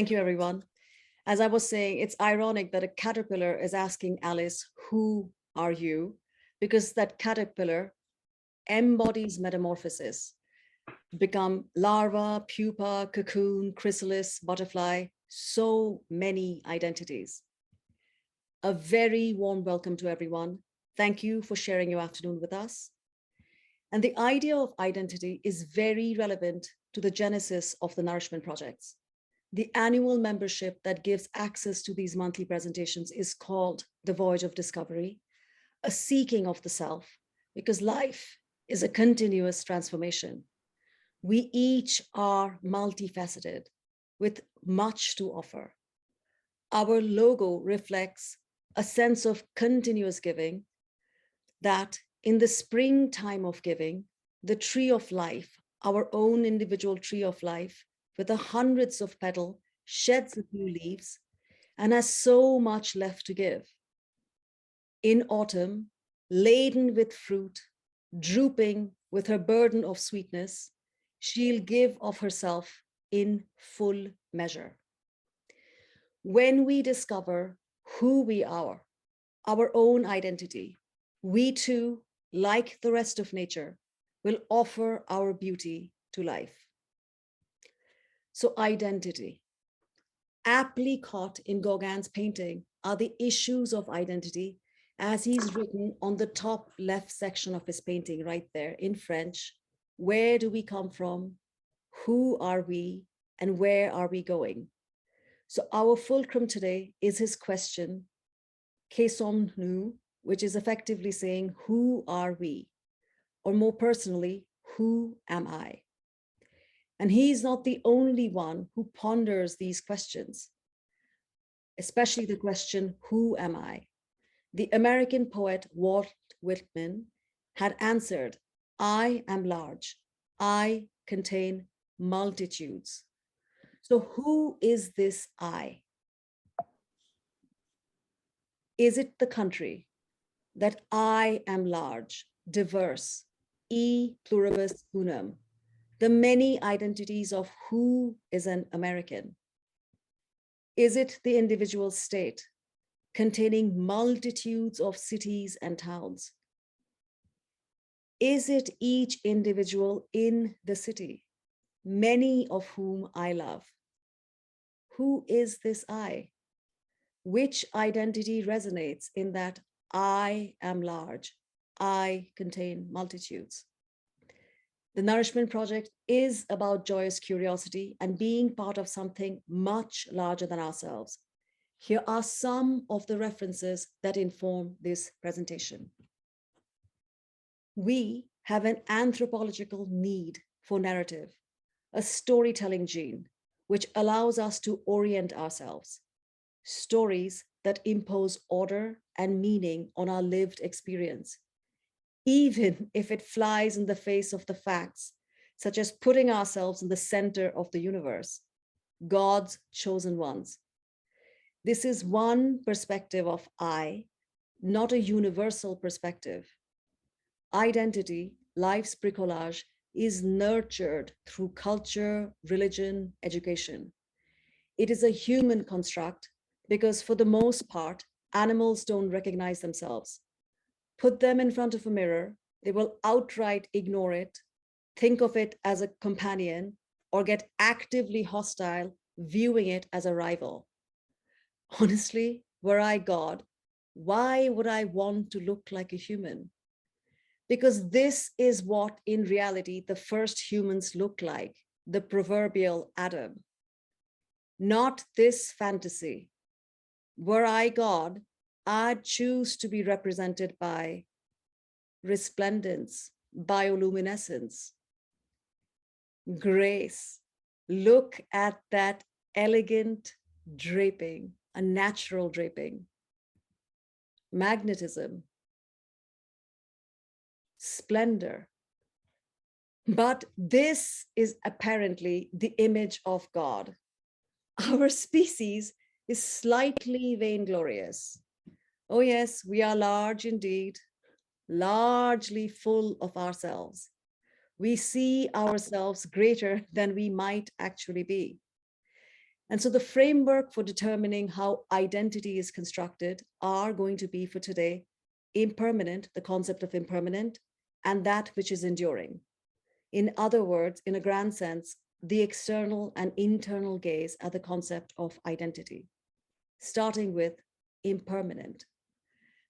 Thank you, everyone. As I was saying, it's ironic that a caterpillar is asking Alice, who are you? Because that caterpillar embodies metamorphosis, become larva, pupa, cocoon, chrysalis, butterfly, so many identities. A very warm welcome to everyone. Thank you for sharing your afternoon with us. And the idea of identity is very relevant to the genesis of the Nourishment Projects. The annual membership that gives access to these monthly presentations is called The Voyage of Discovery, a seeking of the self, because life is a continuous transformation. We each are multifaceted with much to offer. Our logo reflects a sense of continuous giving, that in the springtime of giving, the tree of life, our own individual tree of life, with the hundreds of petals, sheds a few leaves and has so much left to give. In autumn, laden with fruit, drooping with her burden of sweetness, she'll give of herself in full measure. When we discover who we are, our own identity, we too, like the rest of nature, will offer our beauty to life. So identity, aptly caught in Gauguin's painting, are the issues of identity, as he's written on the top left section of his painting right there in French. Where do we come from? Who are we? And where are we going? So our fulcrum today is his question, Qui sommes-nous? Which is effectively saying, who are we? Or more personally, who am I? And he's not the only one who ponders these questions, especially the question, who am I? The American poet Walt Whitman had answered, I am large. I contain multitudes. So who is this I? Is it the country that I am large, diverse, e pluribus unum, the many identities of who is an American? Is it the individual state containing multitudes of cities and towns? Is it each individual in the city, many of whom I love? Who is this I? Which identity resonates in that I am large, I contain multitudes? The Nourishment Project is about joyous curiosity and being part of something much larger than ourselves. Here are some of the references that inform this presentation. We have an anthropological need for narrative, a storytelling gene, which allows us to orient ourselves. Stories that impose order and meaning on our lived experience, even if it flies in the face of the facts, such as putting ourselves in the center of the universe, God's chosen ones. This is one perspective of I, not a universal perspective. Identity, life's bricolage, is nurtured through culture, religion, education. It is a human construct because for the most part, animals don't recognize themselves. Put them in front of a mirror, they will outright ignore it, think of it as a companion, or get actively hostile, viewing it as a rival. Honestly, were I God, why would I want to look like a human? Because this is what in reality the first humans look like, the proverbial Adam. Not this fantasy. Were I God, I'd choose to be represented by resplendence, bioluminescence, grace. Look at that elegant draping, a natural draping, magnetism, splendor. But this is apparently the image of God. Our species is slightly vainglorious. Oh yes, we are large indeed, largely full of ourselves. We see ourselves greater than we might actually be. And so the framework for determining how identity is constructed are going to be for today, impermanent, the concept of impermanent, and that which is enduring. In other words, in a grand sense, the external and internal gaze at the concept of identity, starting with impermanent.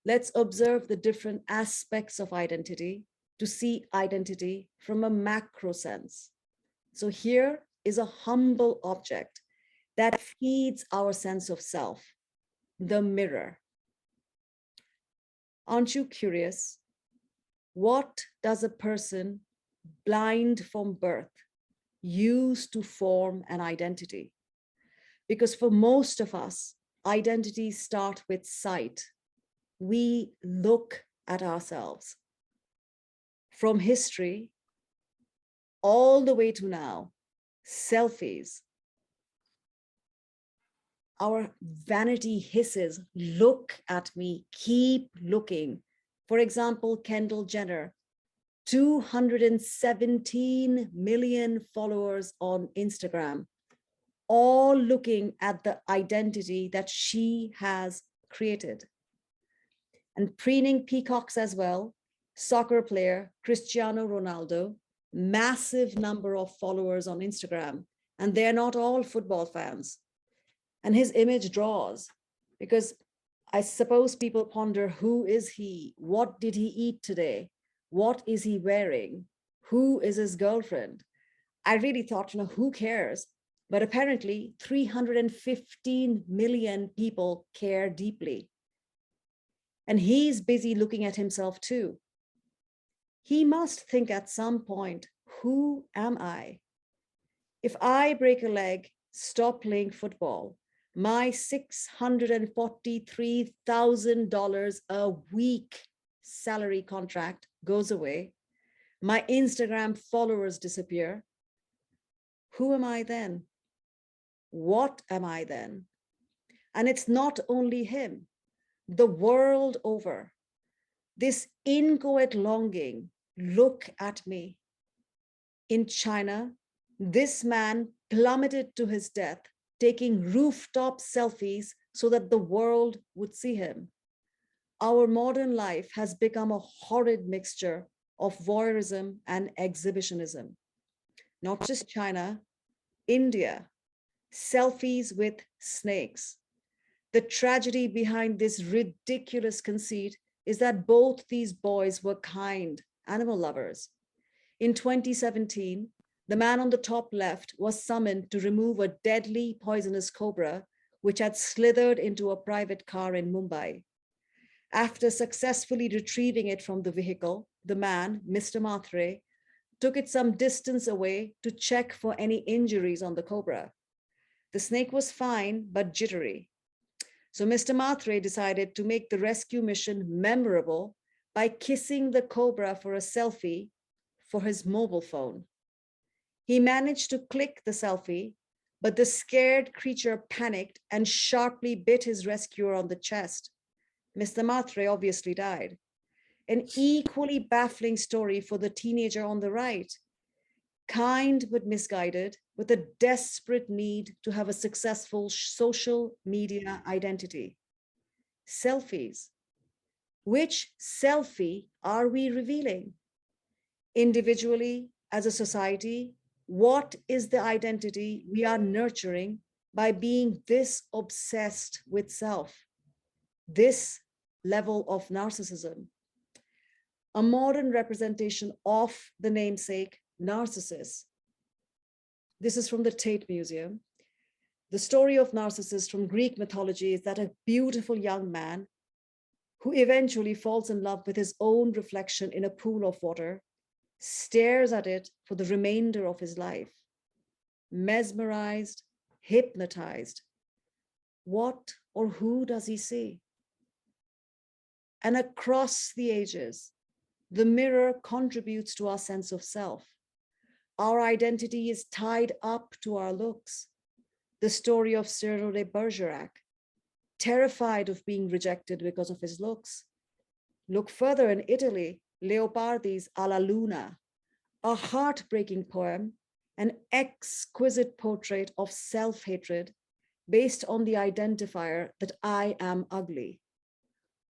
Let's observe the different aspects of identity to see identity from a macro sense. So here is a humble object that feeds our sense of self, the mirror. Aren't you curious? What does a person blind from birth use to form an identity? Because for most of us, identities start with sight. We look at ourselves. From history all the way to now, selfies. Our vanity hisses, look at me, keep looking. For example, Kendall Jenner, 217 million followers on Instagram, all looking at the identity that she has created. And preening peacocks as well, soccer player Cristiano Ronaldo, massive number of followers on Instagram, and they're not all football fans. And his image draws, because I suppose people ponder, who is he? What did he eat today? What is he wearing? Who is his girlfriend? I really thought, who cares? But apparently 315 million people care deeply. And he's busy looking at himself too. He must think at some point, who am I? If I break a leg, stop playing football, my $643,000 a week salary contract goes away, my Instagram followers disappear, who am I then? What am I then? And it's not only him, the world over, this inchoate longing, look at me. In China, this man plummeted to his death, taking rooftop selfies so that the world would see him. Our modern life has become a horrid mixture of voyeurism and exhibitionism. Not just China, India, selfies with snakes. The tragedy behind this ridiculous conceit is that both these boys were kind animal lovers. In 2017, the man on the top left was summoned to remove a deadly poisonous cobra which had slithered into a private car in Mumbai. After successfully retrieving it from the vehicle, the man, Mr. Matre, took it some distance away to check for any injuries on the cobra. The snake was fine, but jittery. So Mr. Matre decided to make the rescue mission memorable by kissing the cobra for a selfie for his mobile phone. He managed to click the selfie, but the scared creature panicked and sharply bit his rescuer on the chest. Mr. Matre obviously died. An equally baffling story for the teenager on the right. Kind but misguided, with a desperate need to have a successful social media identity. Selfies. Which selfie are we revealing? Individually, as a society, what is the identity we are nurturing by being this obsessed with self? This level of narcissism. A modern representation of the namesake Narcissus. This is from the Tate Museum. The story of Narcissus from Greek mythology is that a beautiful young man who eventually falls in love with his own reflection in a pool of water, stares at it for the remainder of his life, mesmerized, hypnotized. What or who does he see? And across the ages, the mirror contributes to our sense of self. Our identity is tied up to our looks. The story of Cyrano de Bergerac, terrified of being rejected because of his looks. Look further in Italy, Leopardi's Alla Luna, a heartbreaking poem, an exquisite portrait of self-hatred based on the identifier that I am ugly?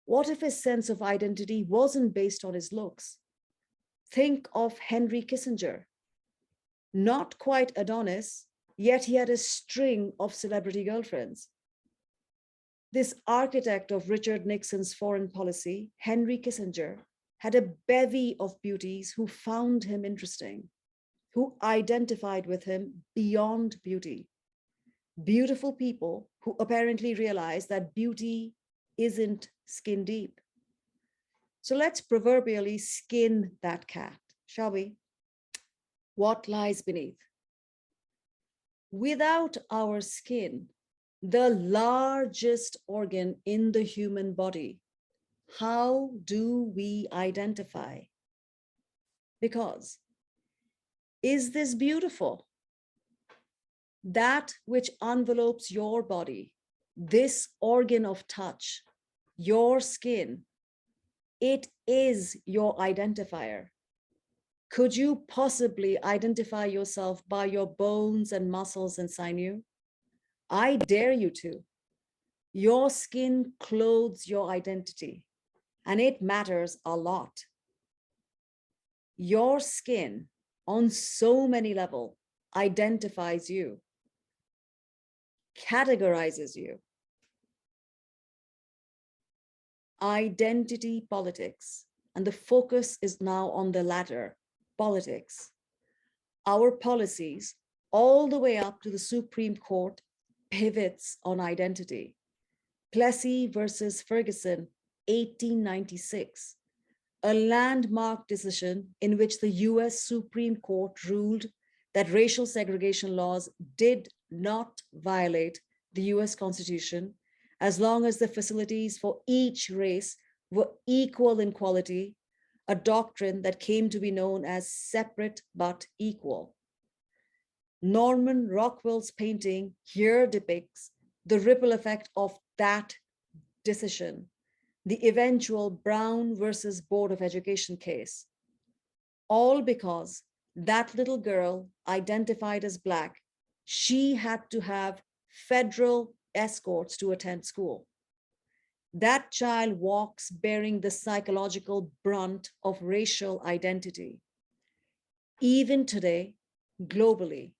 What if his sense of identity wasn't based on his looks? Think of Henry Kissinger. Not quite Adonis, yet he had a string of celebrity girlfriends. This architect of Richard Nixon's foreign policy, Henry Kissinger, had a bevy of beauties who found him interesting, who identified with him beyond beauty. Beautiful people who apparently realized that beauty isn't skin deep. So let's proverbially skin that cat, shall we? What lies beneath? Without our skin, the largest organ in the human body, how do we identify? Because is this beautiful? That which envelopes your body, this organ of touch, your skin, it is your identifier. Could you possibly identify yourself by your bones and muscles and sinew? I dare you to. Your skin clothes your identity, and it matters a lot. Your skin, on so many levels, identifies you, categorizes you. Identity politics, and the focus is now on the latter, politics. Our policies, all the way up to the Supreme Court, pivots on identity. Plessy versus Ferguson, 1896, a landmark decision in which the US Supreme Court ruled that racial segregation laws did not violate the US Constitution as long as the facilities for each race were equal in quality, a doctrine that came to be known as separate but equal. Norman Rockwell's painting here depicts the ripple effect of that decision, the eventual Brown versus Board of Education case, all because that little girl identified as Black, she had to have federal escorts to attend school. That child walks bearing the psychological brunt of racial identity. Even today, globally,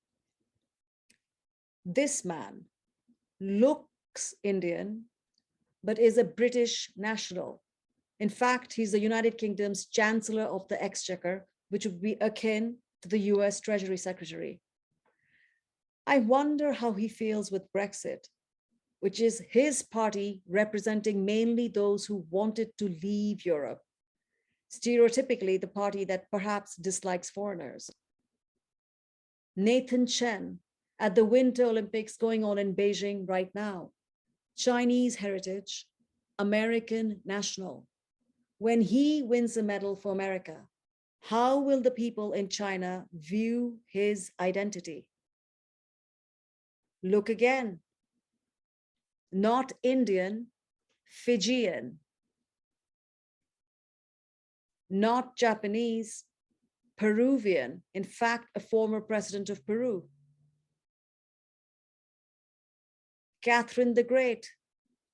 this man looks Indian, but is a British national. In fact, he's the United Kingdom's Chancellor of the Exchequer, which would be akin to the US Treasury Secretary. I wonder how he feels with Brexit, which is his party representing mainly those who wanted to leave Europe, stereotypically the party that perhaps dislikes foreigners. Nathan Chen at the Winter Olympics going on in Beijing right now, Chinese heritage, American national. When he wins a medal for America, how will the people in China view his identity? Look again. Not Indian, Fijian. Not Japanese, Peruvian. In fact, a former president of Peru. Catherine the Great,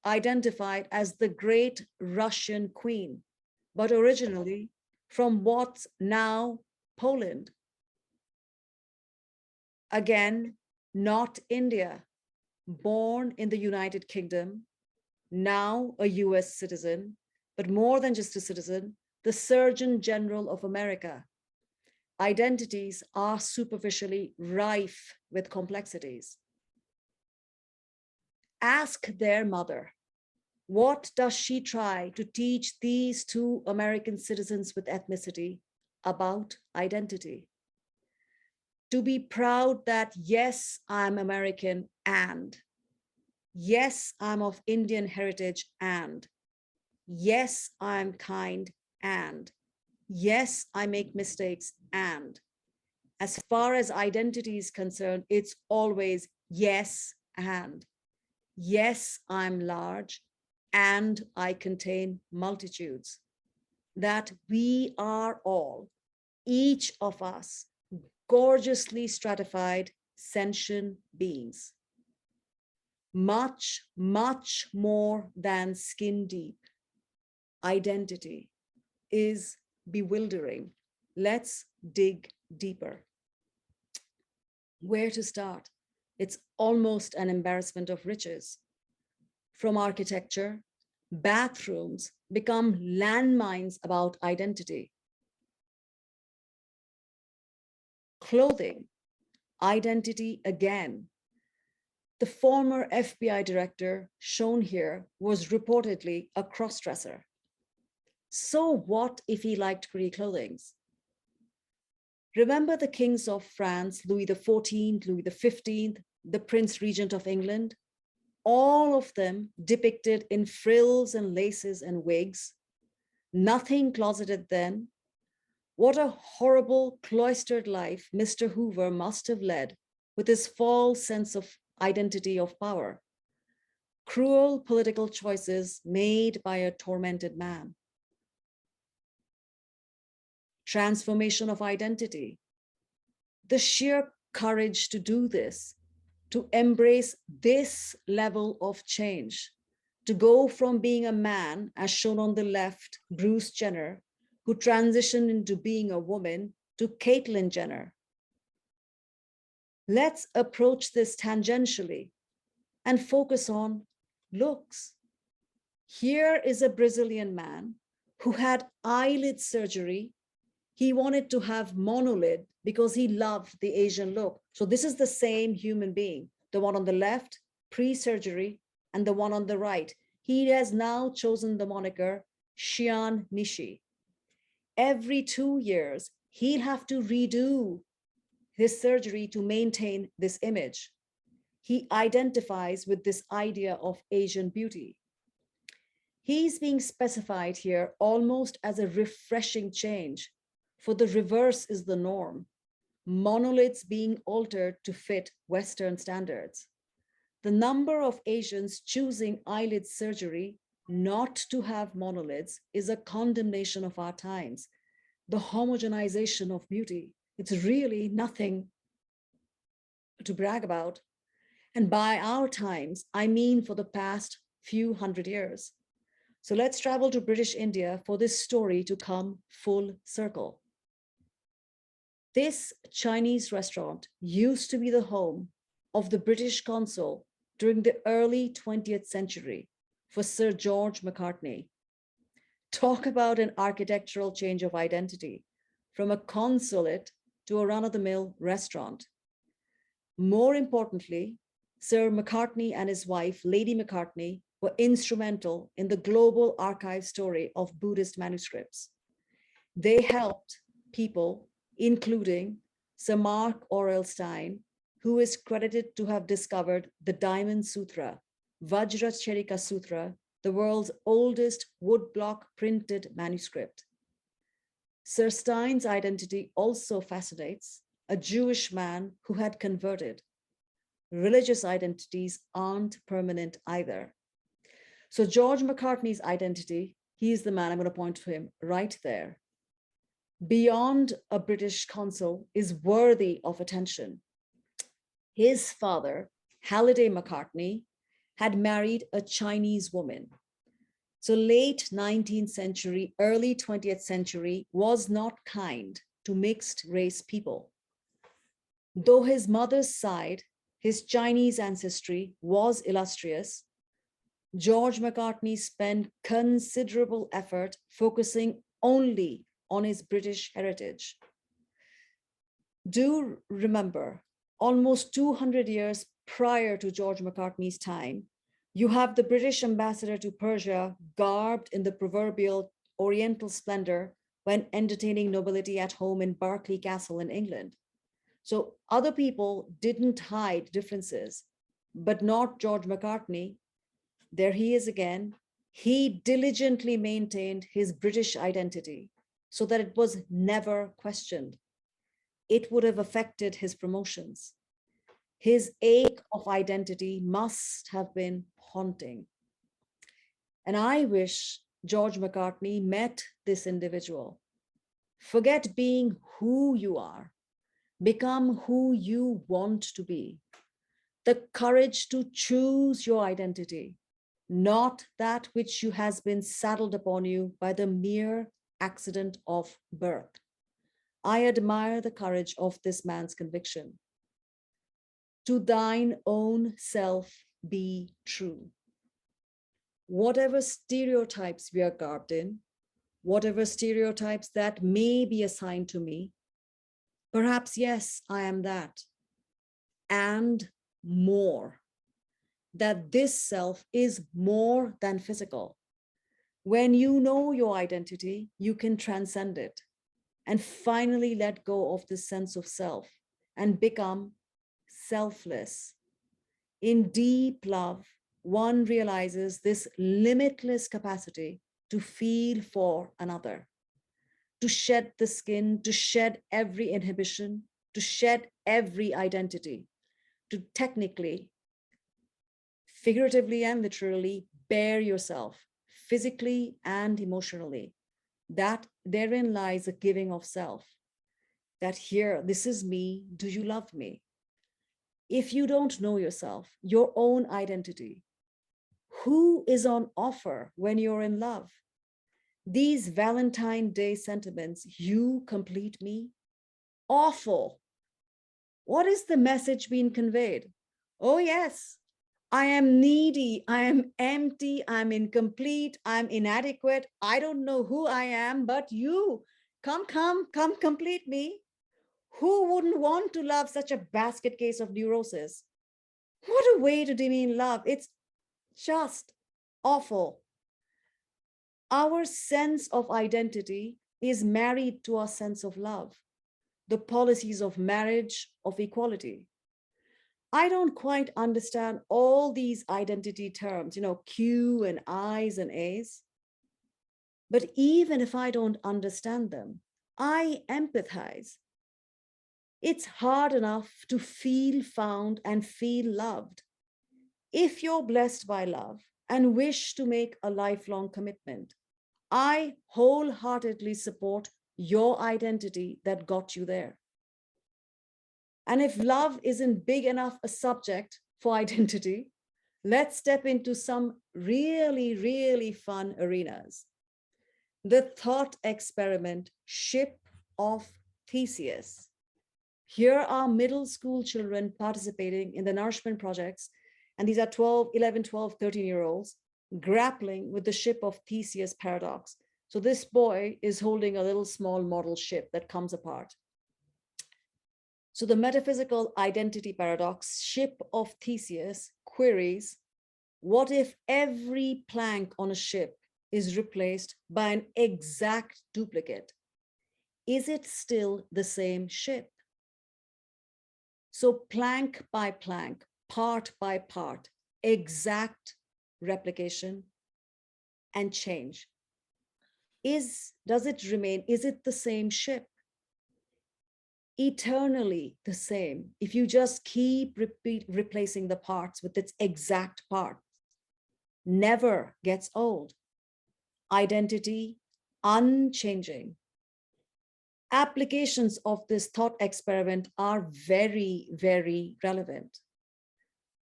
identified as the Great Russian Queen, but originally from what's now Poland. Again, not India, born in the United Kingdom, now a US citizen, but more than just a citizen, the Surgeon General of America. Identities are superficially rife with complexities. Ask their mother, what does she try to teach these two American citizens with ethnicity about identity? To be proud that, yes, I'm American, and yes, I'm of Indian heritage, and yes, I'm kind, and yes, I make mistakes, and as far as identity is concerned, it's always yes, and yes, I'm large, and I contain multitudes. That we are all, each of us, gorgeously stratified sentient beings. much, much more than skin deep. Identity is bewildering. Let's dig deeper. Where to start? It's almost an embarrassment of riches. From architecture, bathrooms become landmines about identity. Clothing, identity again. The former FBI director shown here was reportedly a cross-dresser. So what if he liked pretty clothing? Remember the kings of France, Louis XIV, Louis XV, the Prince Regent of England? All of them depicted in frills and laces and wigs. Nothing closeted then. What a horrible cloistered life Mr. Hoover must have led with his false sense of identity of power. Cruel political choices made by a tormented man. Transformation of identity. The sheer courage to do this, to embrace this level of change, to go from being a man, as shown on the left, Bruce Jenner, who transitioned into being a woman, to Caitlyn Jenner. Let's approach this tangentially and focus on looks. Here is a Brazilian man who had eyelid surgery. He wanted to have monolid because he loved the Asian look. So this is the same human being, the one on the left, pre-surgery, and the one on the right. He has now chosen the moniker Xian Nishi. Every 2 years, he'll have to redo his surgery to maintain this image. He identifies with this idea of Asian beauty. He's being specified here almost as a refreshing change, for the reverse is the norm. Monoliths being altered to fit Western standards. The number of Asians choosing eyelid surgery not to have monoliths is a condemnation of our times. The homogenization of beauty. It's really nothing to brag about. And by our times, I mean for the past few hundred years. So let's travel to British India for this story to come full circle. This Chinese restaurant used to be the home of the British consul during the early 20th century for Sir George Macartney. Talk about an architectural change of identity from a consulate to a run-of-the-mill restaurant. More importantly, Sir Macartney and his wife, Lady Macartney, were instrumental in the global archive story of Buddhist manuscripts. They helped people, including Sir Mark Aurel Stein, who is credited to have discovered the Diamond Sutra, Vajracharika Sutra, the world's oldest woodblock printed manuscript. Sir Stein's identity also fascinates, a Jewish man who had converted. Religious identities aren't permanent either. So George Macartney's identity, he's the man, I'm going to point to him right there. Beyond a British consul is worthy of attention. His father, Halliday Macartney, had married a Chinese woman. So late 19th century, early 20th century was not kind to mixed race people. Though his mother's side, his Chinese ancestry was illustrious, George Macartney spent considerable effort focusing only on his British heritage. Do remember, almost 200 years prior to George Macartney's time, you have the British ambassador to Persia garbed in the proverbial Oriental splendor when entertaining nobility at home in Berkeley Castle in England. So other people didn't hide differences, but not George Macartney. There he is again. He diligently maintained his British identity so that it was never questioned. It would have affected his promotions. His ache of identity must have been haunting. And I wish George Macartney met this individual. Forget being who you are. Become who you want to be. the courage to choose your identity, not that which you has been saddled upon you by the mere accident of birth. I admire the courage of this man's conviction. To thine own self be true. Whatever stereotypes we are garbed in, whatever stereotypes that may be assigned to me, perhaps, yes, I am that, and more, that this self is more than physical. When you know your identity, you can transcend it and finally let go of this sense of self and become selfless. In deep love, one realizes this limitless capacity to feel for another, to shed the skin, to shed every inhibition, to shed every identity, to technically, figuratively and literally bear yourself physically and emotionally. That therein lies a giving of self. That here, this is me, do you love me? If you don't know yourself, your own identity, who is on offer when you're in love? These Valentine Day sentiments, you complete me, awful. What is the message being conveyed? Oh, yes, I am needy, I am empty, I'm incomplete, I'm inadequate. I don't know who I am, but you, come complete me. Who wouldn't want to love such a basket case of neurosis? What a way to demean love. It's just awful. Our sense of identity is married to our sense of love, the policies of marriage, of equality. I don't quite understand all these identity terms, Q and I's and A's. But even if I don't understand them, I empathize. It's hard enough to feel found and feel loved. If you're blessed by love and wish to make a lifelong commitment, I wholeheartedly support your identity that got you there. And if love isn't big enough a subject for identity, let's step into some really, really fun arenas. The thought experiment, Ship of Theseus. Here are middle school children participating in the nourishment projects, and these are 11, 12, 13-year-olds grappling with the Ship of Theseus paradox. So this boy is holding a little small model ship that comes apart. So the metaphysical identity paradox, Ship of Theseus, queries, what if every plank on a ship is replaced by an exact duplicate? Is it still the same ship? So plank by plank, part by part, exact replication and change. Does it remain? Is it the same ship? Eternally the same. If you just keep replacing the parts with its exact part, never gets old. Identity unchanging. Applications of this thought experiment are very, very relevant.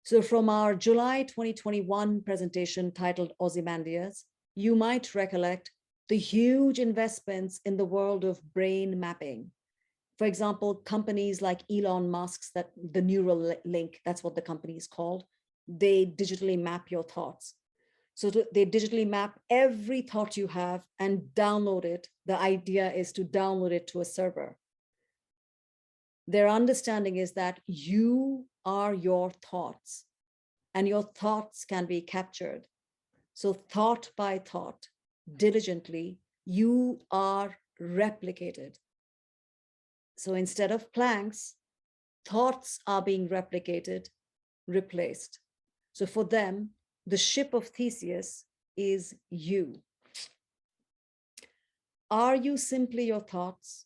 So from our July 2021 presentation titled Ozymandias, you might recollect the huge investments in the world of brain mapping. For example, companies like Elon Musk's, that the Neuralink, that's what the company is called, they digitally map your thoughts. So they digitally map every thought you have and download it. The idea is to download it to a server. Their understanding is that you are your thoughts and your thoughts can be captured. So thought by thought, diligently, you are replicated. So instead of planks, thoughts are being replicated, replaced. So for them, the Ship of Theseus is you. Are you simply your thoughts?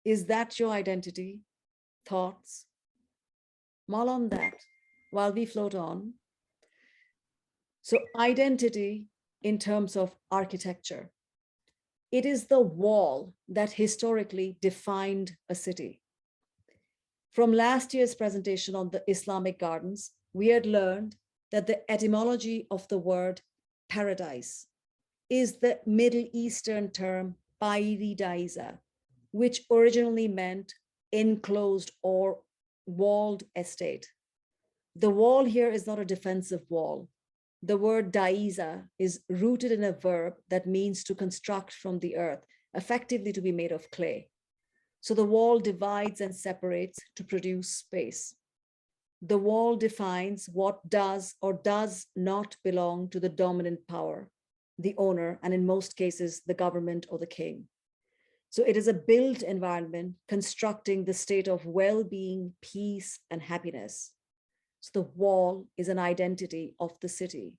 Is that your identity? Thoughts? Mull on that while we float on. So identity in terms of architecture. It is the wall that historically defined a city. From last year's presentation on the Islamic gardens, we had learned that the etymology of the word paradise is the Middle Eastern term paradisa, which originally meant enclosed or walled estate. The wall here is not a defensive wall. The word daisa is rooted in a verb that means to construct from the earth, effectively to be made of clay. So the wall divides and separates to produce space. The wall defines what does or does not belong to the dominant power, the owner, and in most cases, the government or the king. So it is a built environment constructing the state of well-being, peace, and happiness. So the wall is an identity of the city.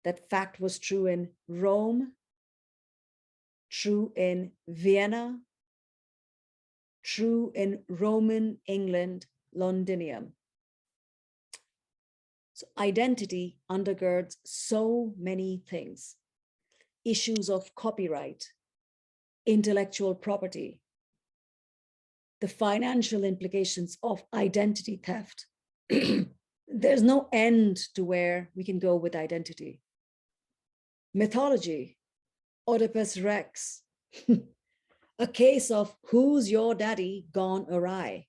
That fact was true in Rome, true in Vienna, true in Roman England, Londinium. So identity undergirds so many things. Issues of copyright, intellectual property, the financial implications of identity theft. There's no end to where we can go with identity. Mythology, Oedipus Rex, a case of who's your daddy gone awry.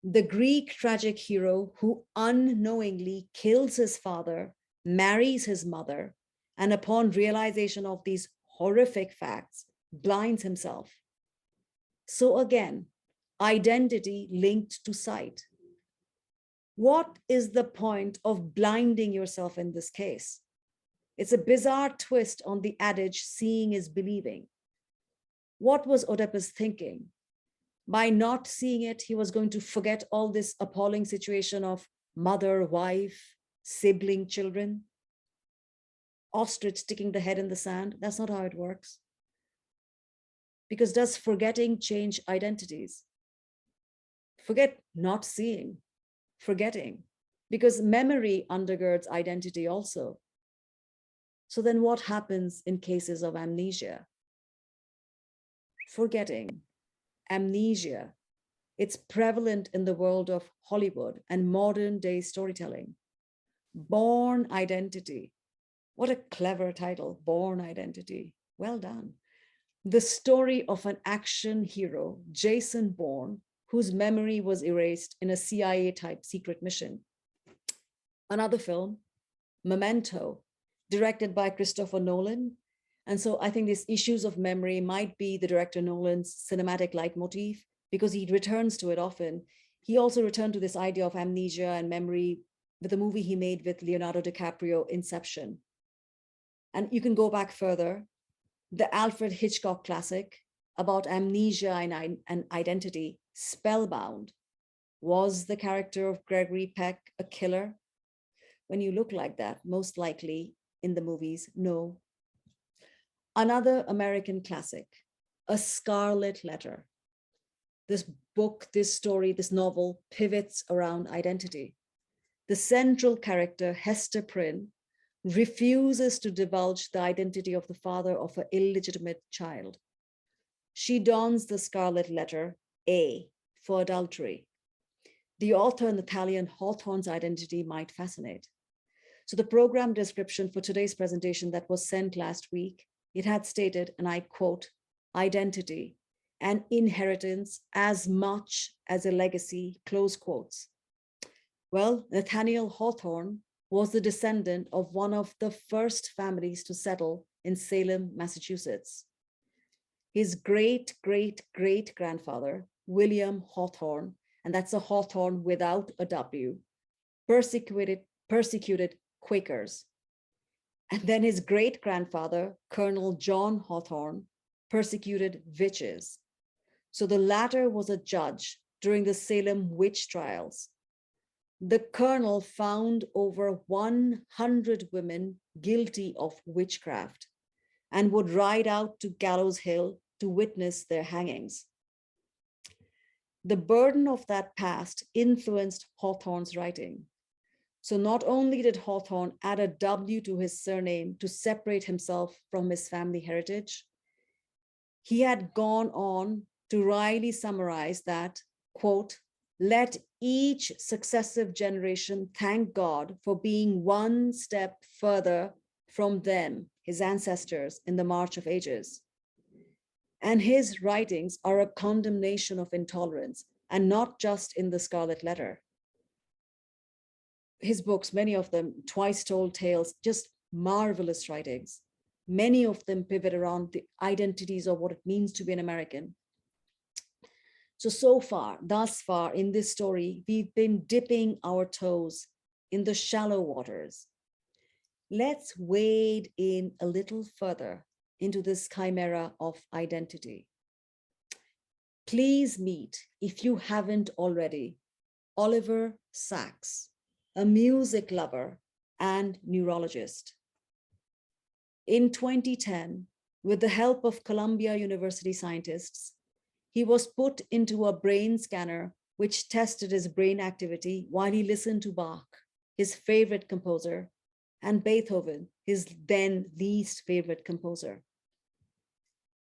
The Greek tragic hero who unknowingly kills his father, marries his mother, and upon realization of these horrific facts, blinds himself. So again, identity linked to sight. What is the point of blinding yourself in this case? It's a bizarre twist on the adage, seeing is believing. What was Oedipus thinking? By not seeing it, he was going to forget all this appalling situation of mother, wife, sibling, children, ostrich sticking the head in the sand. That's not how it works. Because does forgetting change identities? Forget not seeing, forgetting, because memory undergirds identity also. So then what happens in cases of amnesia? Forgetting, amnesia, it's prevalent in the world of Hollywood and modern day storytelling. Born identity. What a clever title, Born Identity. Well done. The story of an action hero, Jason Bourne, whose memory was erased in a CIA-type secret mission. Another film, Memento, directed by Christopher Nolan. And so I think these issues of memory might be the director Nolan's cinematic leitmotif because he returns to it often. He also returned to this idea of amnesia and memory with a movie he made with Leonardo DiCaprio, Inception. And you can go back further. The Alfred Hitchcock classic about amnesia and identity, Spellbound. Was the character of Gregory Peck a killer? When you look like that, most likely in the movies, no. Another American classic, A Scarlet Letter. This book, this story, this novel pivots around identity. The central character, Hester Prynne, refuses to divulge the identity of the father of her illegitimate child. She dons the scarlet letter A for adultery. The author, Nathaniel Hawthorne's identity might fascinate. So the program description for today's presentation that was sent last week, it had stated, and I quote, identity and inheritance as much as a legacy, close quotes. Well, Nathaniel Hawthorne was the descendant of one of the first families to settle in Salem, Massachusetts. His great-great-great-grandfather, William Hawthorne, and that's a Hawthorne without a W, persecuted Quakers. And then his great-grandfather, Colonel John Hawthorne, persecuted witches. So the latter was a judge during the Salem witch trials. The colonel found over 100 women guilty of witchcraft and would ride out to Gallows Hill to witness their hangings. The burden of that past influenced Hawthorne's writing. So not only did Hawthorne add a W to his surname to separate himself from his family heritage, he had gone on to wryly summarize that, quote, Let each successive generation thank God for being one step further from them, his ancestors, in the march of ages. And his writings are a condemnation of intolerance, and not just in the Scarlet Letter. His books, many of them, Twice Told Tales, just marvelous writings. Many of them pivot around the identities of what it means to be an American. So far, thus far in this story, we've been dipping our toes in the shallow waters. Let's wade in a little further into this chimera of identity. Please meet, if you haven't already, Oliver Sacks, a music lover and neurologist. In 2010, with the help of Columbia University scientists, he was put into a brain scanner which tested his brain activity while he listened to Bach, his favorite composer, and Beethoven, his then least favorite composer.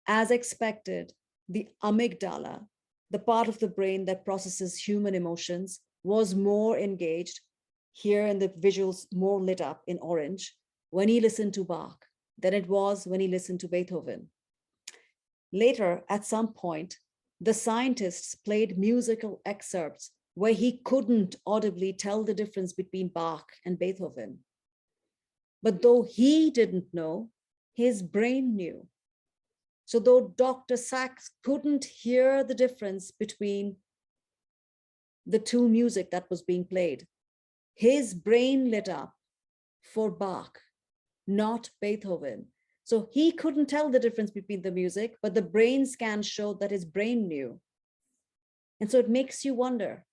As expected, the amygdala, the part of the brain that processes human emotions, was more engaged, here in the visuals more lit up in orange, when he listened to Bach than it was when he listened to Beethoven. Later, at some point, the scientists played musical excerpts where he couldn't audibly tell the difference between Bach and Beethoven. But though he didn't know, his brain knew. So though Dr. Sacks couldn't hear the difference between the two music that was being played, his brain lit up for Bach, not Beethoven. So he couldn't tell the difference between the music, but the brain scan showed that his brain knew. And so it makes you wonder,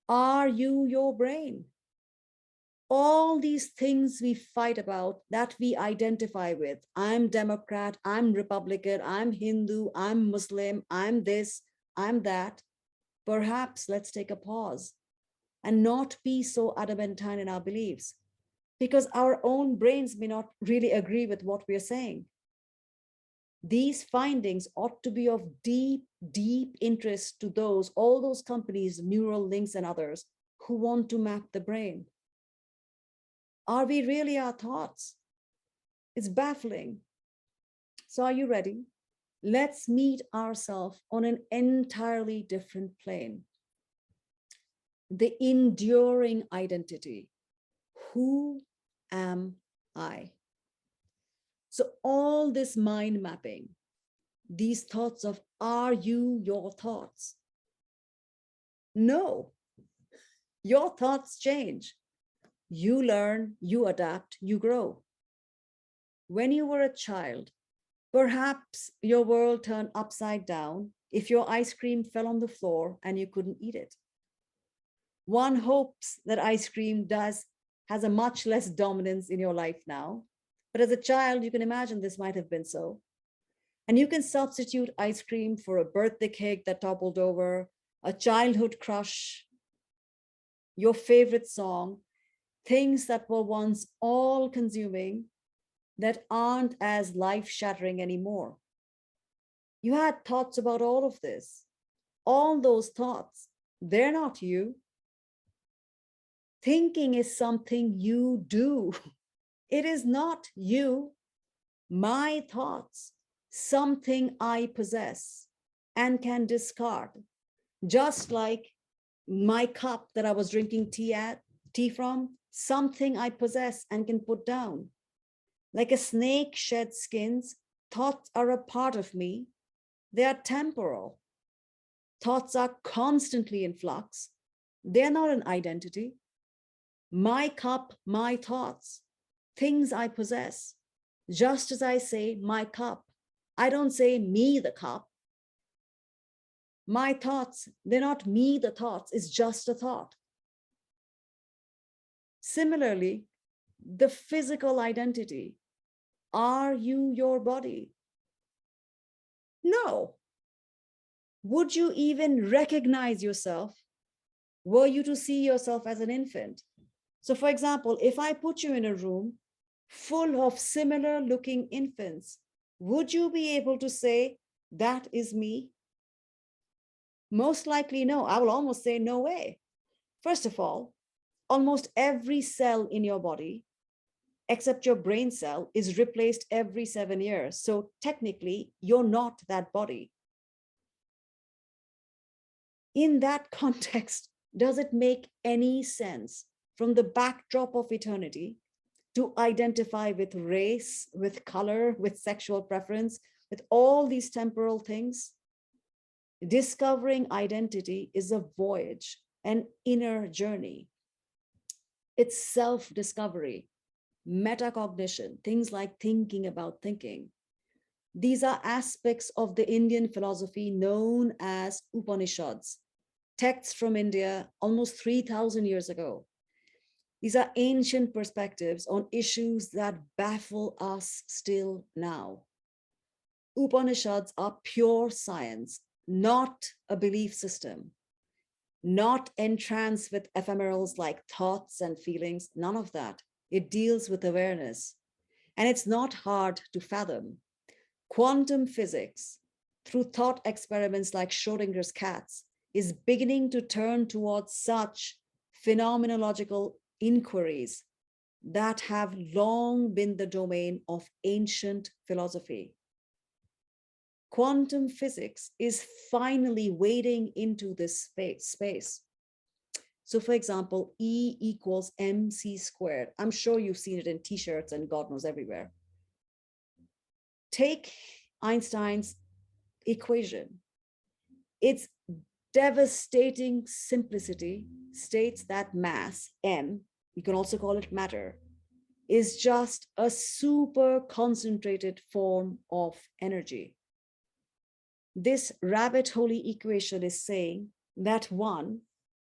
are you your brain? All these things we fight about, that we identify with, I'm Democrat, I'm Republican, I'm Hindu, I'm Muslim, I'm this, I'm that. Perhaps let's take a pause and not be so adamantine in our beliefs, because our own brains may not really agree with what we're saying. These findings ought to be of deep, deep interest to all those companies, Neuralinks and others, who want to map the brain. Are we really our thoughts? It's baffling. So are you ready? Let's meet ourselves on an entirely different plane. The enduring identity. Who am I? So all this mind mapping, these thoughts of, are you your thoughts? No, your thoughts change. You learn, you adapt, you grow. When you were a child, perhaps your world turned upside down if your ice cream fell on the floor and you couldn't eat it. One hopes that ice cream has a much less dominance in your life now. But as a child, you can imagine this might have been so. And you can substitute ice cream for a birthday cake that toppled over, a childhood crush, your favorite song, things that were once all consuming that aren't as life-shattering anymore. You had thoughts about all of this. All those thoughts, they're not you. Thinking is something you do. It is not you. My thoughts, something I possess and can discard. Just like my cup that I was drinking tea from, something I possess and can put down. Like a snake sheds skins, thoughts are a part of me. They are temporal. Thoughts are constantly in flux. They're not an identity. My cup, my thoughts, things I possess. Just as I say my cup, I don't say me the cup. My thoughts, they're not me the thoughts, it's just a thought. Similarly, the physical identity. Are you your body? No. Would you even recognize yourself were you to see yourself as an infant? So for example, if I put you in a room full of similar looking infants, would you be able to say, that is me? Most likely, no. I will almost say no way. First of all, almost every cell in your body, except your brain cell, is replaced every 7 years. So technically, you're not that body. In that context, does it make any sense from the backdrop of eternity to identify with race, with color, with sexual preference, with all these temporal things? Discovering identity is a voyage, an inner journey. It's self-discovery, metacognition, things like thinking about thinking. These are aspects of the Indian philosophy known as Upanishads, texts from India almost 3,000 years ago. These are ancient perspectives on issues that baffle us still now. Upanishads are pure science, not a belief system, not entranced with ephemerals like thoughts and feelings, none of that. It deals with awareness, and it's not hard to fathom. Quantum physics, through thought experiments like Schrodinger's cats, is beginning to turn towards such phenomenological inquiries that have long been the domain of ancient philosophy. Quantum physics is finally wading into this space. So for example, E equals mc squared. I'm sure you've seen it in t-shirts and God knows everywhere. Take Einstein's equation. Its devastating simplicity states that mass, m, you can also call it matter, is just a super concentrated form of energy. This rabbit hole equation is saying that one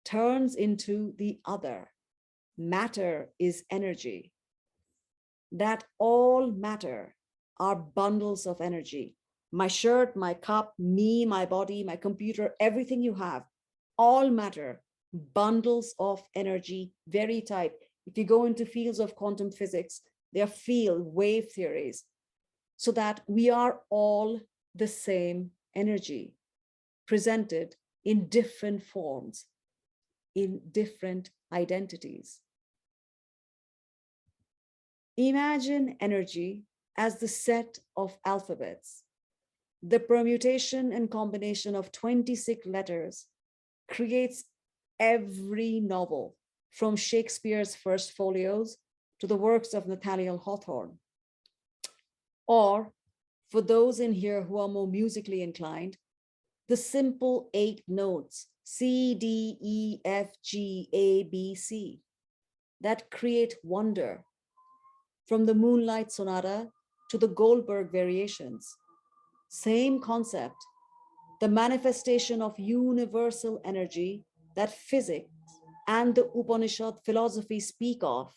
turns into the other. Matter is energy. That all matter are bundles of energy. My shirt, my cup, me, my body, my computer, everything you have, all matter, bundles of energy, very tight. If you go into fields of quantum physics, they are field wave theories, so that we are all the same energy presented in different forms, in different identities. Imagine energy as the set of alphabets. The permutation and combination of 26 letters creates every novel, from Shakespeare's First Folios to the works of Nathaniel Hawthorne. Or, for those in here who are more musically inclined, the simple 8 notes, C, D, E, F, G, A, B, C, that create wonder, from the Moonlight Sonata to the Goldberg Variations. Same concept, the manifestation of universal energy that physics and the Upanishad philosophy speak of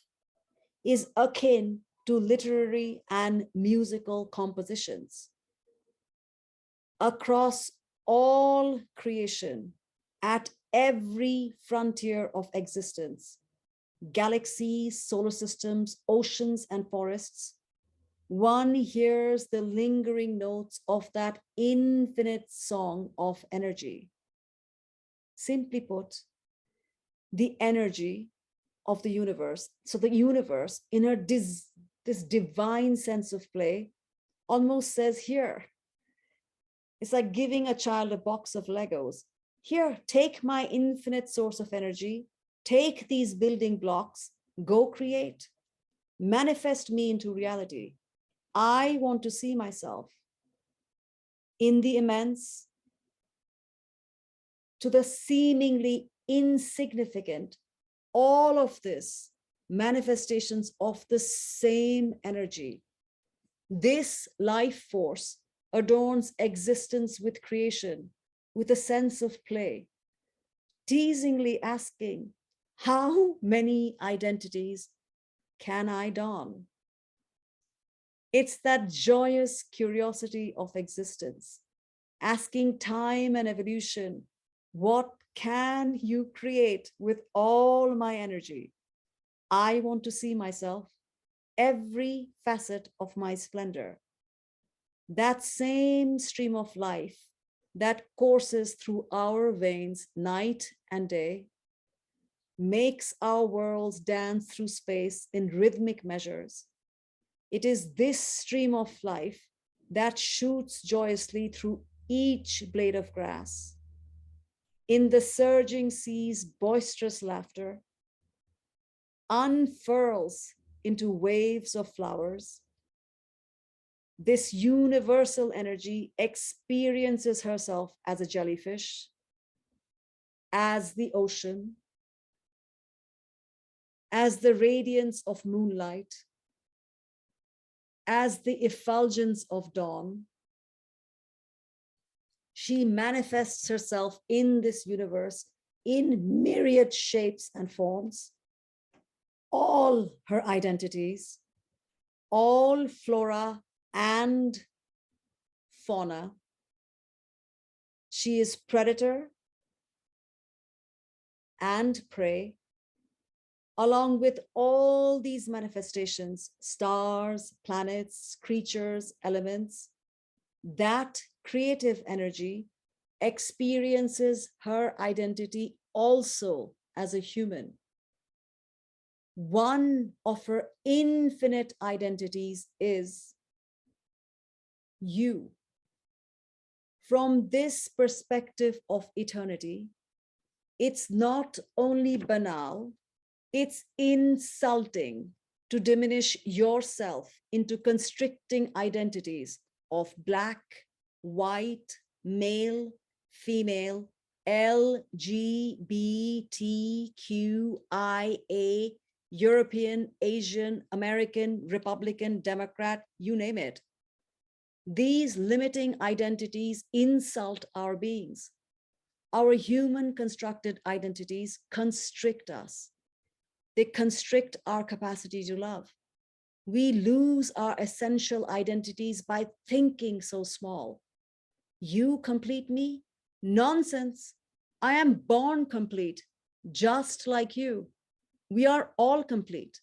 is akin to literary and musical compositions. Across all creation, at every frontier of existence, galaxies, solar systems, oceans, and forests, one hears the lingering notes of that infinite song of energy. Simply put, the energy of the universe. So the universe, in her this divine sense of play, almost says here, it's like giving a child a box of Legos. Here, take my infinite source of energy, take these building blocks, go create, manifest me into reality. I want to see myself in the immense to the seemingly insignificant, all of this manifestations of the same energy. This life force adorns existence with creation, with a sense of play, teasingly asking, how many identities can I don? It's that joyous curiosity of existence, asking time and evolution, what can you create with all my energy? I want to see myself, every facet of my splendor. That same stream of life that courses through our veins night and day, makes our worlds dance through space in rhythmic measures. It is this stream of life that shoots joyously through each blade of grass. In the surging sea's boisterous laughter, unfurls into waves of flowers. This universal energy experiences herself as a jellyfish, as the ocean, as the radiance of moonlight, as the effulgence of dawn. She manifests herself in this universe in myriad shapes and forms, all her identities, all flora and fauna. She is predator and prey, along with all these manifestations, stars, planets, creatures, elements. That creative energy experiences her identity also as a human. One of her infinite identities is you. From this perspective of eternity, it's not only banal, it's insulting to diminish yourself into constricting identities of black, white, male, female, LGBTQIA, European, Asian, American, Republican, Democrat, you name it. These limiting identities insult our beings. Our human constructed identities constrict us. They constrict our capacity to love. We lose our essential identities by thinking so small. You complete me? Nonsense. I am born complete, just like you. We are all complete.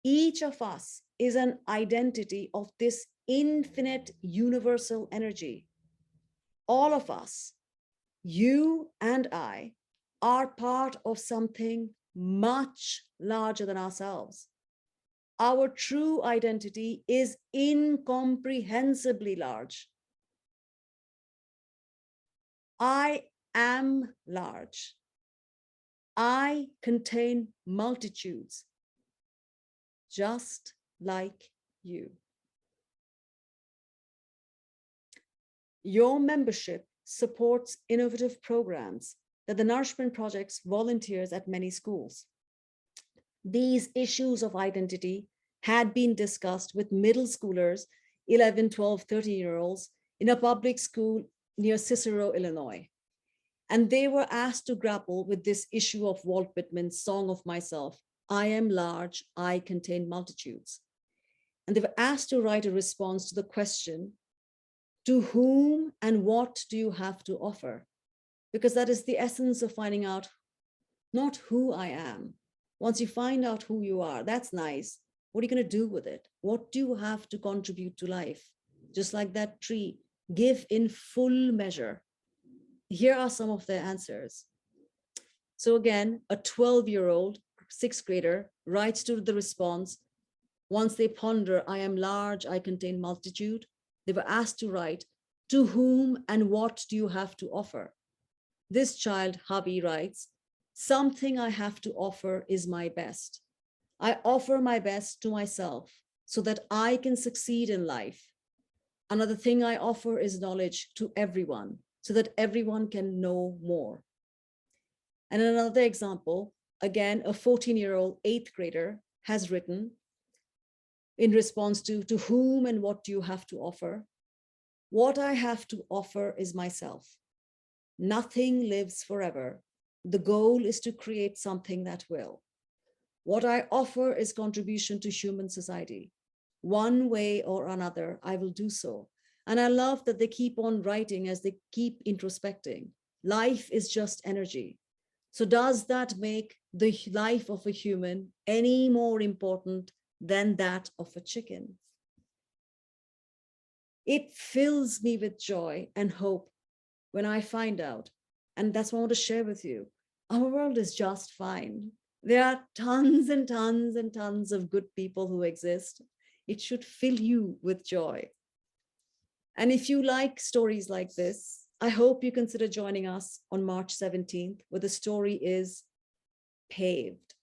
Each of us is an identity of this infinite universal energy. All of us, you and I, are part of something much larger than ourselves. Our true identity is incomprehensibly large. I am large. I contain multitudes, just like you. Your membership supports innovative programs that the Nourishment Project's volunteers at many schools. These issues of identity had been discussed with middle schoolers, 11, 12, 13-year-olds in a public school near Cicero, Illinois. And they were asked to grapple with this issue of Walt Whitman's Song of Myself, I am large, I contain multitudes. And they were asked to write a response to the question, to whom and what do you have to offer? Because that is the essence of finding out not who I am. Once you find out who you are, that's nice. What are you going to do with it? What do you have to contribute to life? Just like that tree, give in full measure. Here are some of their answers. So again, a 12-year-old, sixth grader, writes to the response, once they ponder, I am large, I contain multitude, they were asked to write, to whom and what do you have to offer? This child, Javi, writes, something I have to offer is my best. I offer my best to myself so that I can succeed in life. Another thing I offer is knowledge to everyone so that everyone can know more. And another example, again, a 14-year-old eighth grader has written in response to whom and what do you have to offer? What I have to offer is myself. Nothing lives forever. The goal is to create something that will. What I offer is contribution to human society. One way or another, I will do so. And I love that they keep on writing as they keep introspecting. Life is just energy. So does that make the life of a human any more important than that of a chicken? It fills me with joy and hope when I find out, and that's what I want to share with you, our world is just fine. There are tons and tons and tons of good people who exist. It should fill you with joy. And if you like stories like this, I hope you consider joining us on March 17th, where the story is Paved.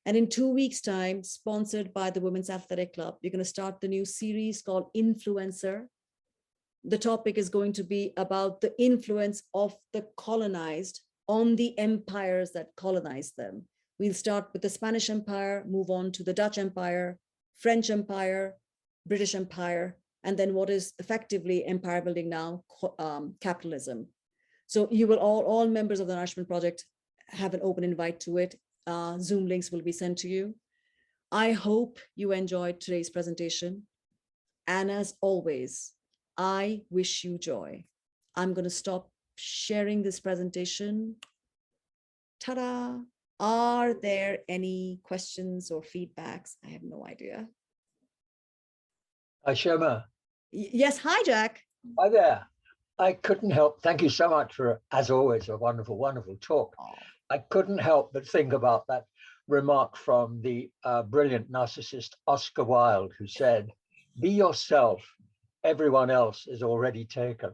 And in 2 weeks' time, sponsored by the Women's Athletic Club, you're going to start the new series called Influencer. The topic is going to be about the influence of the colonized on the empires that colonized them. We'll start with the Spanish Empire, move on to the Dutch Empire, French Empire, British Empire, and then what is effectively empire building now, capitalism. So you will all members of the Nourishment Project have an open invite to it. Zoom links will be sent to you. I hope you enjoyed today's presentation. And as always, I wish you joy. I'm going to stop sharing this presentation. Ta-da! Are there any questions or feedbacks? I have no idea. Hi, Shoma. Yes, hi, Jack. Hi there. I couldn't help, thank you so much for, as always, a wonderful, wonderful talk. I couldn't help but think about that remark from the brilliant narcissist Oscar Wilde, who said, "Be yourself, everyone else is already taken."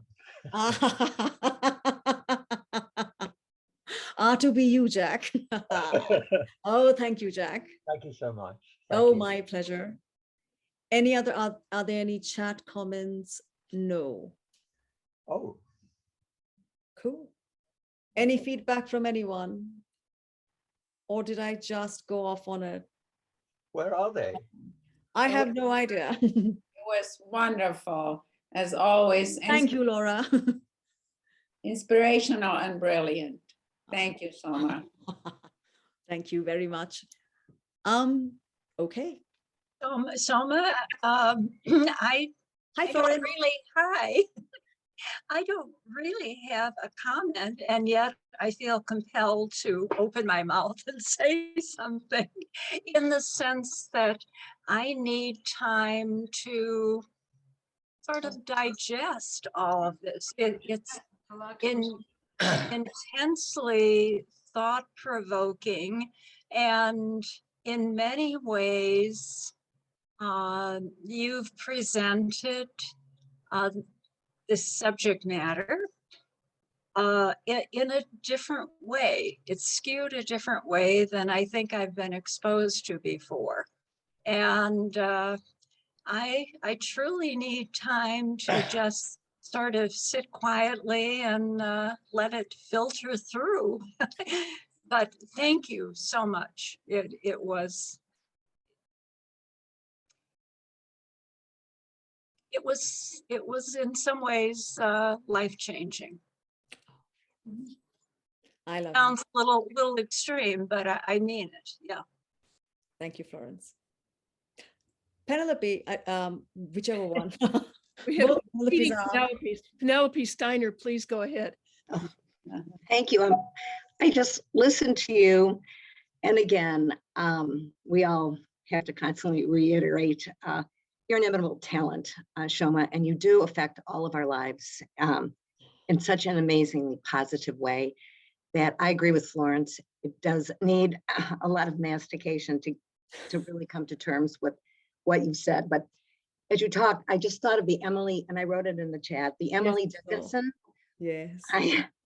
To be you, Jack. Oh, thank you, Jack. Thank you so much. Oh, my pleasure. Any other, are there any chat comments? No. Oh, cool. Any feedback from anyone? Or did I just go off on a... Where are they? I have no idea. It was wonderful, as always. Thank you, Laura. Inspirational and brilliant. Thank you so much. Thank you very much. Okay. Soma, hi, Florence. hi. I don't really have a comment, and yet I feel compelled to open my mouth and say something, in the sense that I need time to sort of digest all of this. It's intensely thought-provoking, and in many ways, you've presented this subject matter in a different way. It's skewed a different way than I think I've been exposed to before. And I truly need time to just sort of sit quietly and let it filter through. But thank you so much. It was in some ways life-changing. I love Sounds a little extreme, but I mean it. Yeah. Thank you, Florence. Penelope, whichever one. We have Penelope Steiner, please go ahead. Thank you. I just listened to you. And again, we all have to constantly reiterate your inimitable talent, Shoma, and you do affect all of our lives in such an amazingly positive way that I agree with Florence. It does need a lot of mastication to really come to terms with what you've said. But as you talk, I just thought of the Emily, and I wrote it in the chat, the Emily Dickinson. Yes.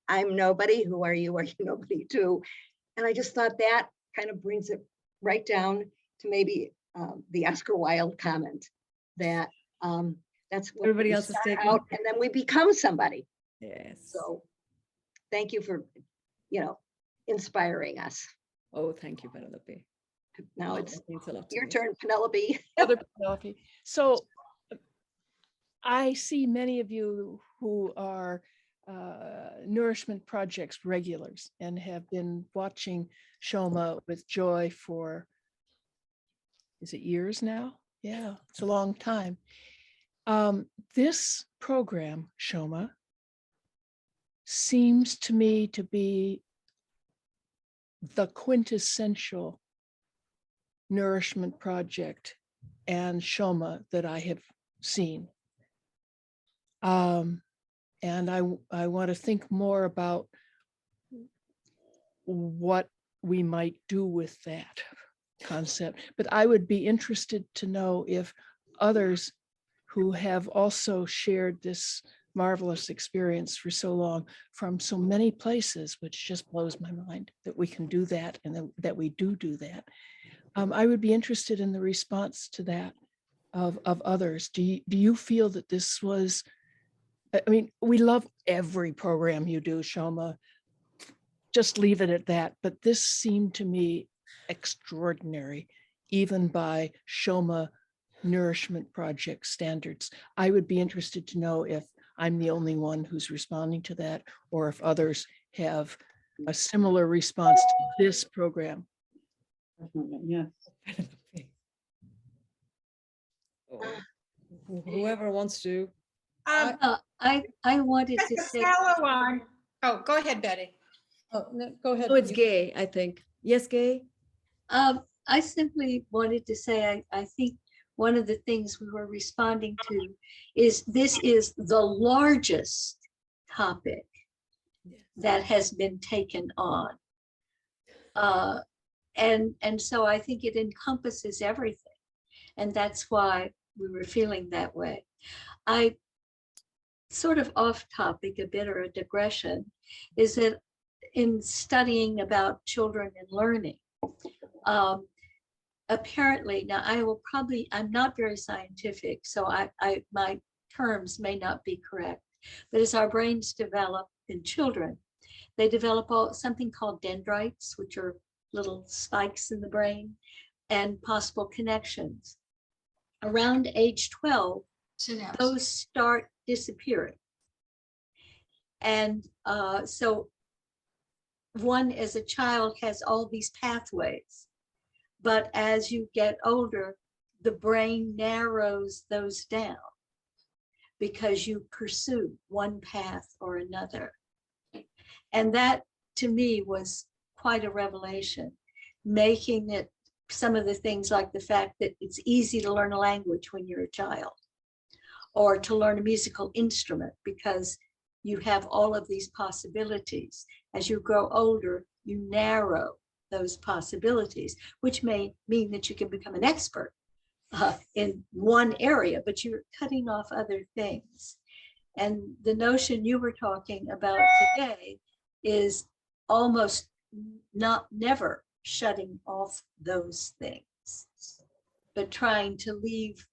I'm nobody. Who are you? Are you nobody too? And I just thought that kind of brings it right down to maybe the Oscar Wilde comment that that's what everybody else is taking out, and then we become somebody. Yes. So thank you for, inspiring us. Oh, thank you, Penelope. Now it's your me. turn, Penelope. Other Penelope. So I see many of you who are Nourishment Projects regulars and have been watching Shoma with joy for, is it years now? Yeah, it's a long time. This program, Shoma, seems to me to be the quintessential Nourishment Project and Shoma that I have seen. And I want to think more about what we might do with that concept. But I would be interested to know if others who have also shared this marvelous experience for so long from so many places, which just blows my mind that we can do that and that we do that. I would be interested in the response to that of others. Do you feel that this was, I mean, we love every program you do, Shoma, just leave it at that. But this seemed to me extraordinary, even by Shoma Nourishment Project standards. I would be interested to know if I'm the only one who's responding to that, or if others have a similar response to this program. Yes. Whoever wants to. I wanted to Just a say, follow-on. Oh, go ahead, Betty. Oh, no, go ahead. Oh, it's Denise. Gay, I think. Yes, Gay? I simply wanted to say, I think one of the things we were responding to is this is the largest topic that has been taken on. And so I think it encompasses everything. And that's why we were feeling that way. I sort of off topic a bit, or a digression, is that in studying about children and learning, apparently, now I'm not very scientific, so my terms may not be correct, but as our brains develop in children, they develop something called dendrites, which are little spikes in the brain, and possible connections. Around age 12, those start disappearing. And so one as a child has all these pathways, but as you get older, the brain narrows those down because you pursue one path or another. And that to me was quite a revelation, making it some of the things like the fact that it's easy to learn a language when you're a child, or to learn a musical instrument because you have all of these possibilities. As you grow older, you narrow those possibilities, which may mean that you can become an expert in one area, but you're cutting off other things. And the notion you were talking about today is almost never shutting off those things, but trying to leave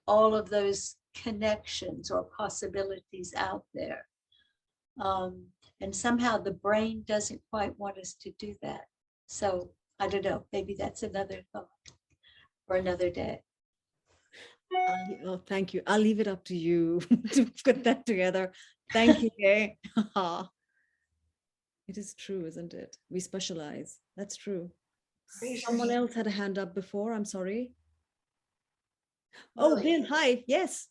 all of those connections or possibilities out there. And somehow the brain doesn't quite want us to do that. So I don't know, maybe that's another thought for another day. Oh, thank you. I'll leave it up to you to put that together. Thank you, Gay. It is true, isn't it? We specialize. That's true. Someone else had a hand up before. I'm sorry. Oh, Bill, hi. Yes.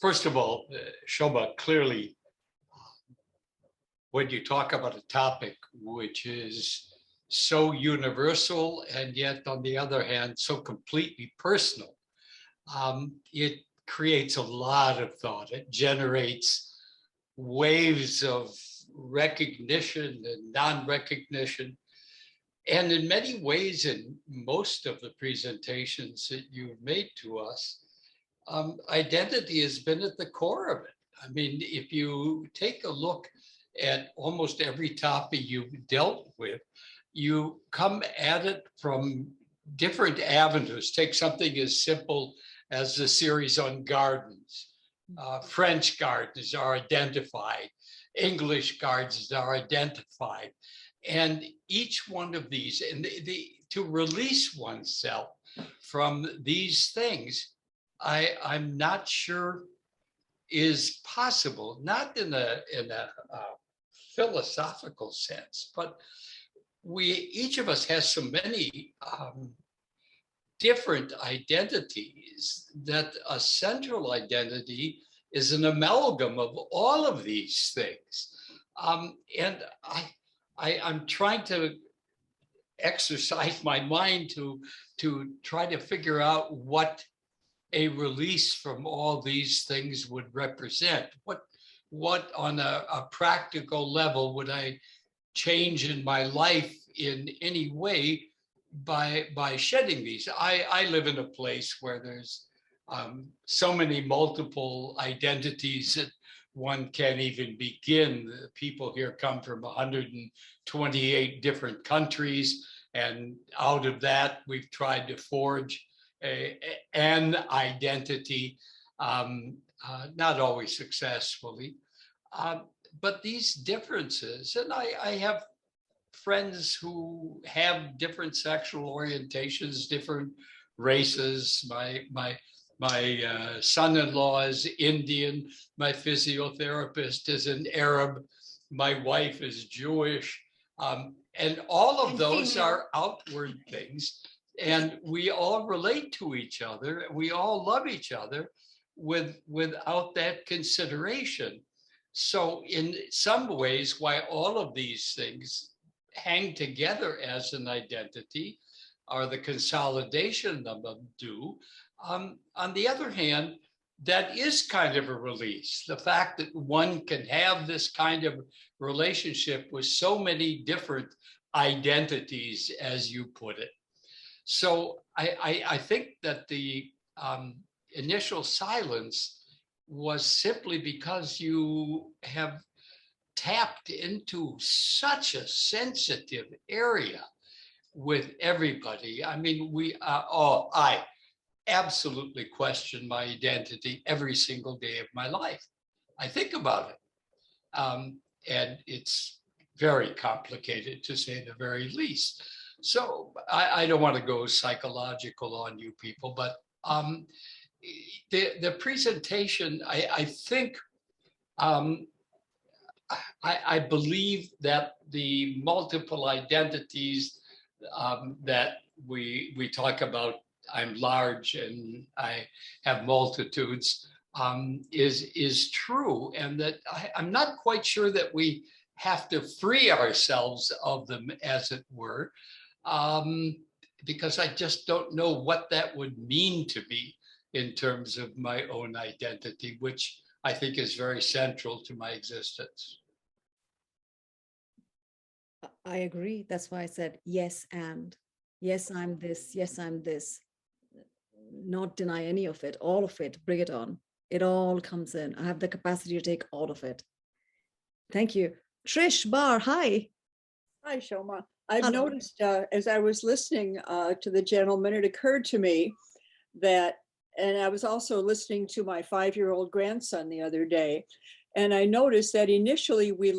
First of all, Shoma, clearly, when you talk about a topic which is so universal and yet on the other hand, so completely personal, it creates a lot of thought. It generates waves of recognition and non-recognition. And in many ways, in most of the presentations that you've made to us, identity has been at the core of it. I mean, if you take a look at almost every topic you've dealt with, you come at it from different avenues. Take something as simple as the series on gardens. French gardens are identified, English gardens are identified. And each one of these, and to release oneself from these things, I'm not sure is possible, not in a philosophical sense, but each of us has so many different identities that a central identity is an amalgam of all of these things. And I'm trying to exercise my mind to try to figure out what a release from all these things would represent. What on a practical level would I change in my life in any way by shedding these? I live in a place where there's so many multiple identities that one can't even begin. The people here come from 128 different countries, and out of that, we've tried to forge an identity, not always successfully. But these differences, and I have friends who have different sexual orientations, different races. My son-in-law is Indian. My physiotherapist is an Arab. My wife is Jewish. And all of And those female. are outward things. And we all relate to each other. We all love each other without that consideration. So in some ways, why all of these things hang together as an identity, or the consolidation of them do. On the other hand, that is kind of a release. The fact that one can have this kind of relationship with so many different identities, as you put it. So I think that the initial silence was simply because you have tapped into such a sensitive area with everybody. I mean, I absolutely question my identity every single day of my life. I think about it. And it's very complicated, to say the very least. So I don't want to go psychological on you people, but the presentation, I think, I believe that the multiple identities that we talk about, I'm large and I have multitudes, is true, and that I'm not quite sure that we have to free ourselves of them, as it were, because I just don't know what that would mean to me in terms of my own identity, which I think is very central to my existence. I agree. That's why I said yes, and yes, I'm this. Yes, I'm this. Not deny any of it, all of it. Bring it on. It all comes in. I have the capacity to take all of it. Thank you. Trish Bar, hi. Hi, Shoma. I've Hello. noticed as I was listening to the gentleman, it occurred to me that, and I was also listening to my 5-year-old grandson the other day, and I noticed that initially we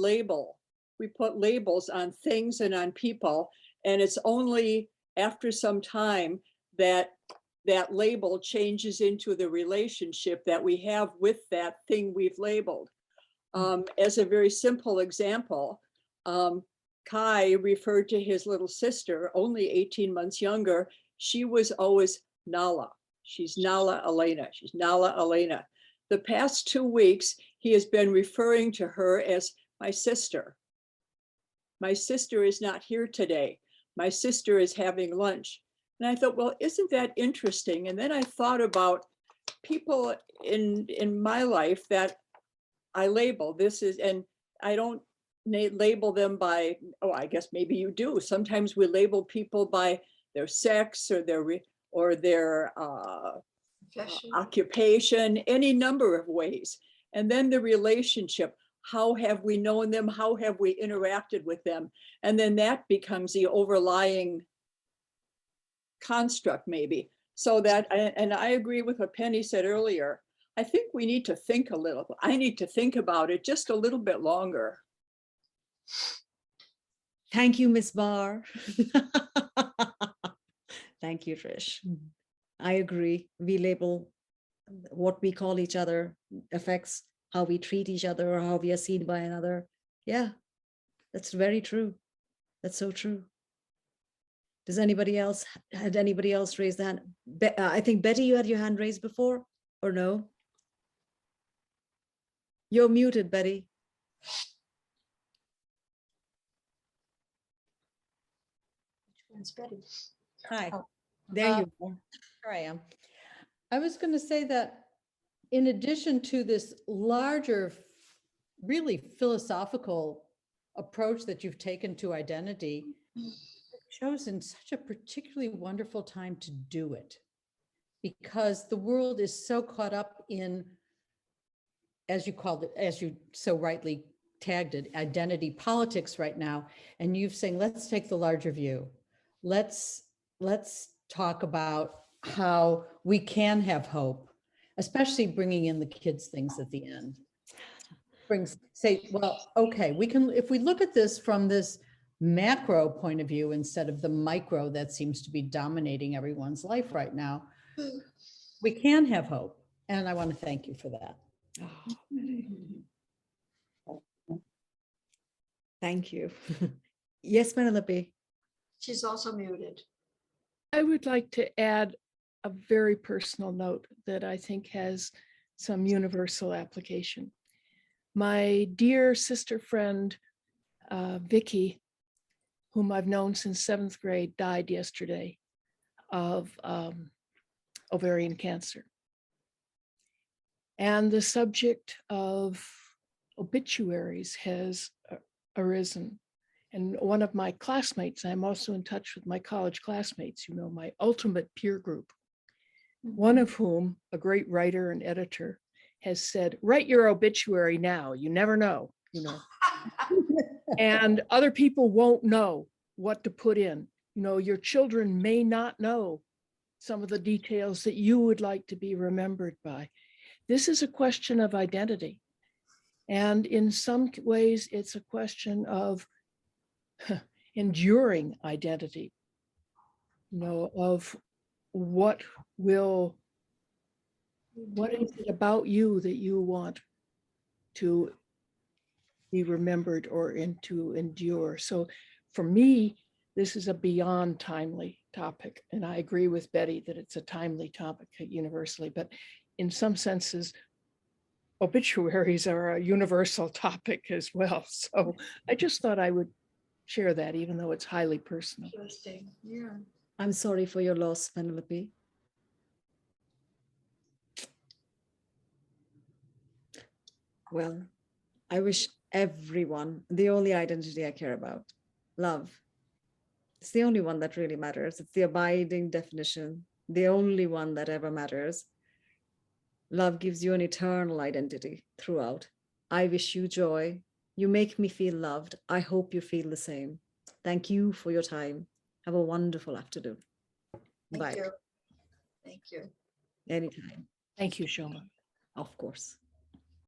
put labels on things and on people, and it's only after some time that that label changes into the relationship that we have with that thing we've labeled. As a very simple example, Kai referred to his little sister, only 18 months younger. She was always Nala. She's Nala Elena. She's Nala Elena. The past 2 weeks, he has been referring to her as my sister. My sister is not here today. My sister is having lunch. And I thought, well, isn't that interesting? And then I thought about people in my life that I label. And I don't label them by, oh, I guess maybe you do. Sometimes we label people by their sex or their occupation, any number of ways. And then the relationship, how have we known them? How have we interacted with them? And then that becomes the overlying construct, maybe. So that, and I agree with what Penny said earlier. I think we need to think a little. I need to think about it just a little bit longer. Thank you, Miss Bar. Thank you, Trish. I agree. We label what we call each other affects how we treat each other or how we are seen by another. Yeah, that's very true. That's so true. Does anybody else, had anybody else raised their hand? I think Betty, you had your hand raised before, or no? You're muted, Betty. Which one's Betty? Hi. There you are. Here I am. I was going to say that in addition to this larger, really philosophical approach that you've taken to identity, you've chosen such a particularly wonderful time to do it, because the world is so caught up in, as you called it, as you so rightly tagged it, identity politics right now. And you've saying, let's take the larger view. Let's talk about how we can have hope, especially bringing in the kids' things at the end. Say, well, okay, we can, if we look at this from this macro point of view instead of the micro that seems to be dominating everyone's life right now, we can have hope. And I want to thank you for that. Thank you. Yes, Penelope. She's also muted. I would like to add a very personal note that I think has some universal application. My dear sister friend, Vicky, whom I've known since 7th grade, died yesterday of ovarian cancer. And the subject of obituaries has arisen. And one of my classmates, I'm also in touch with my college classmates, you know, my ultimate peer group, one of whom, a great writer and editor, has said, write your obituary now, you never know, you know. And other people won't know what to put in. You know, your children may not know some of the details that you would like to be remembered by. This is a question of identity. And in some ways, it's a question of enduring identity, you know, of what is it about you that you want to be remembered or to endure. So for me, this is a beyond timely topic. And I agree with Betty that it's a timely topic universally, but in some senses, obituaries are a universal topic as well. So I just thought I would share that, even though it's highly personal. Interesting. Yeah. I'm sorry for your loss, Penelope. Well, I wish everyone the only identity I care about, love. It's the only one that really matters. It's the abiding definition, the only one that ever matters. Love gives you an eternal identity throughout. I wish you joy. You make me feel loved. I hope you feel the same. Thank you for your time. Have a wonderful afternoon. Bye. Thank you. Anytime, Thank you, Shoma. of course.